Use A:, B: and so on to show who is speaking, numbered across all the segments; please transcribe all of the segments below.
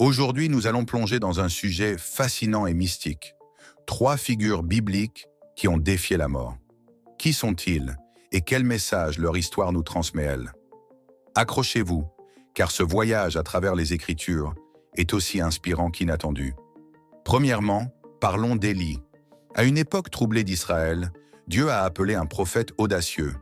A: Aujourd'hui, nous allons plonger dans un sujet fascinant et mystique. Trois figures bibliques qui ont défié la mort. Qui sont-ils et quel message leur histoire nous transmet-elle? Accrochez-vous, car ce voyage à travers les Écritures est aussi inspirant qu'inattendu. Premièrement, parlons d'Élie. À une époque troublée d'Israël, Dieu a appelé un prophète audacieux,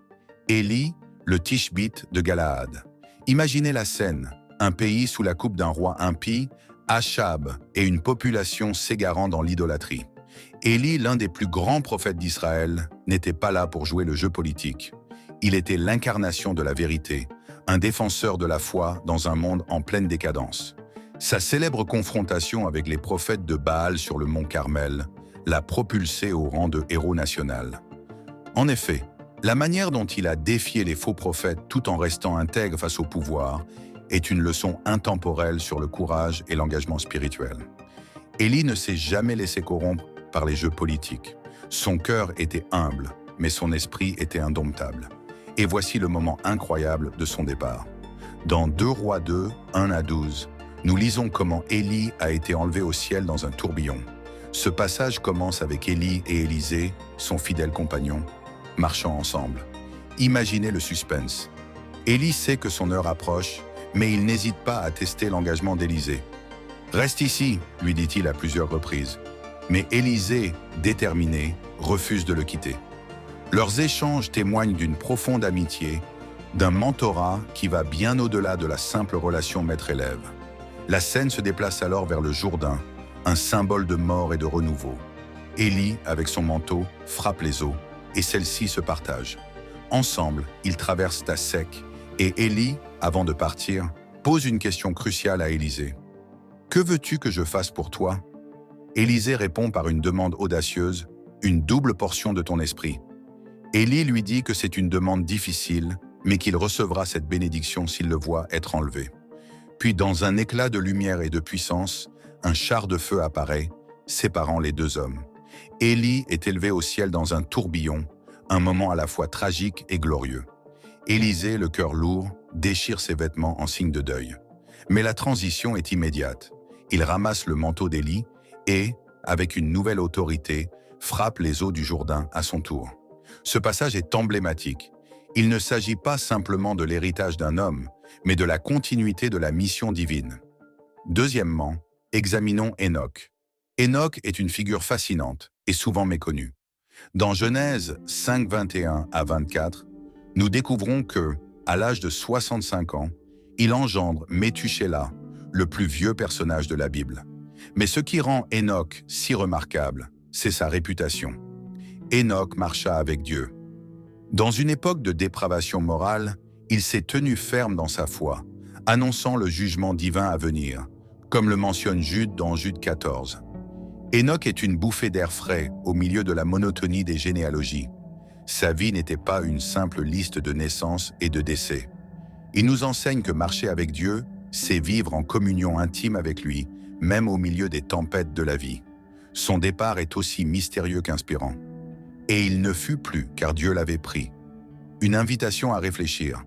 A: Élie, le Tishbite de Galaad. Imaginez la scène, un pays sous la coupe d'un roi impie, Achab, et une population s'égarant dans l'idolâtrie. Élie, l'un des plus grands prophètes d'Israël, n'était pas là pour jouer le jeu politique. Il était l'incarnation de la vérité, un défenseur de la foi dans un monde en pleine décadence. Sa célèbre confrontation avec les prophètes de Baal sur le mont Carmel l'a propulsé au rang de héros national. En effet, la manière dont il a défié les faux prophètes tout en restant intègre face au pouvoir est une leçon intemporelle sur le courage et l'engagement spirituel. Élie ne s'est jamais laissé corrompre par les jeux politiques. Son cœur était humble, mais son esprit était indomptable. Et voici le moment incroyable de son départ. Dans 2 Rois 2, 1 à 12, nous lisons comment Élie a été enlevé au ciel dans un tourbillon. Ce passage commence avec Élie et Élisée, son fidèle compagnon, marchant ensemble. Imaginez le suspense. Élie sait que son heure approche, mais il n'hésite pas à tester l'engagement d'Élisée. « Reste ici », lui dit-il à plusieurs reprises. Mais Élisée, déterminé, refuse de le quitter. Leurs échanges témoignent d'une profonde amitié, d'un mentorat qui va bien au-delà de la simple relation maître-élève. La scène se déplace alors vers le Jourdain, un symbole de mort et de renouveau. Élie, avec son manteau, frappe les eaux, et celles-ci se partagent. Ensemble, ils traversent à sec, et Élie, avant de partir, pose une question cruciale à Élisée. « Que veux-tu que je fasse pour toi ?» Élisée répond par une demande audacieuse, une double portion de ton esprit. Élie lui dit que c'est une demande difficile, mais qu'il recevra cette bénédiction s'il le voit être enlevé. Puis, dans un éclat de lumière et de puissance, un char de feu apparaît, séparant les deux hommes. Élie est élevé au ciel dans un tourbillon, un moment à la fois tragique et glorieux. Élisée, le cœur lourd, déchire ses vêtements en signe de deuil. Mais la transition est immédiate. Il ramasse le manteau d'Élie et, avec une nouvelle autorité, frappe les eaux du Jourdain à son tour. Ce passage est emblématique. Il ne s'agit pas simplement de l'héritage d'un homme, mais de la continuité de la mission divine. Deuxièmement, examinons Hénoch. Hénoch est une figure fascinante et souvent méconnue. Dans Genèse 5, 21 à 24, nous découvrons que, à l'âge de 65 ans, il engendre Méthusélah, le plus vieux personnage de la Bible. Mais ce qui rend Hénoch si remarquable, c'est sa réputation. Hénoch marcha avec Dieu. Dans une époque de dépravation morale, il s'est tenu ferme dans sa foi, annonçant le jugement divin à venir, comme le mentionne Jude dans Jude 14. Hénoch est une bouffée d'air frais au milieu de la monotonie des généalogies. Sa vie n'était pas une simple liste de naissances et de décès. Il nous enseigne que marcher avec Dieu, c'est vivre en communion intime avec lui, même au milieu des tempêtes de la vie. Son départ est aussi mystérieux qu'inspirant. Et il ne fut plus, car Dieu l'avait pris. Une invitation à réfléchir.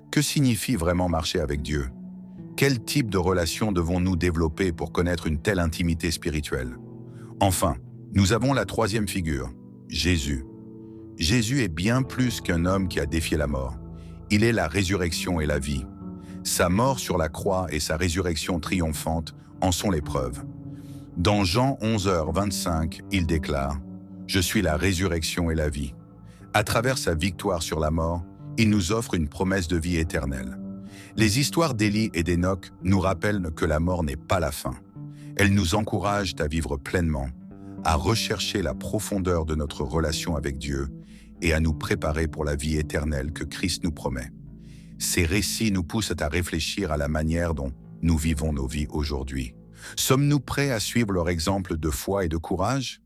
A: Que signifie vraiment marcher avec Dieu? Quel type de relation devons-nous développer pour connaître une telle intimité spirituelle? Enfin, nous avons la troisième figure, Jésus. Jésus est bien plus qu'un homme qui a défié la mort. Il est la résurrection et la vie. Sa mort sur la croix et sa résurrection triomphante en sont les preuves. Dans Jean 11h25, il déclare « Je suis la résurrection et la vie ». À travers sa victoire sur la mort, il nous offre une promesse de vie éternelle. Les histoires d'Élie et d'Hénoch nous rappellent que la mort n'est pas la fin. Elles nous encouragent à vivre pleinement, à rechercher la profondeur de notre relation avec Dieu et à nous préparer pour la vie éternelle que Christ nous promet. Ces récits nous poussent à réfléchir à la manière dont nous vivons nos vies aujourd'hui. Sommes-nous prêts à suivre leur exemple de foi et de courage?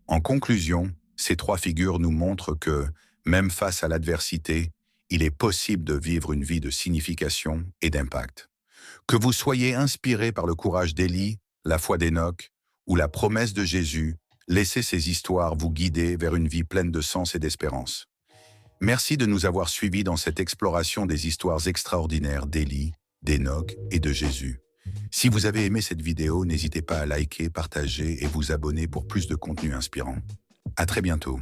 A: En conclusion, ces trois figures nous montrent que, même face à l'adversité, il est possible de vivre une vie de signification et d'impact. Que vous soyez inspiré par le courage d'Élie, la foi d'Hénoch ou la promesse de Jésus, laissez ces histoires vous guider vers une vie pleine de sens et d'espérance. Merci de nous avoir suivis dans cette exploration des histoires extraordinaires d'Élie, d'Hénoch et de Jésus. Si vous avez aimé cette vidéo, n'hésitez pas à liker, partager et vous abonner pour plus de contenu inspirant. À très bientôt.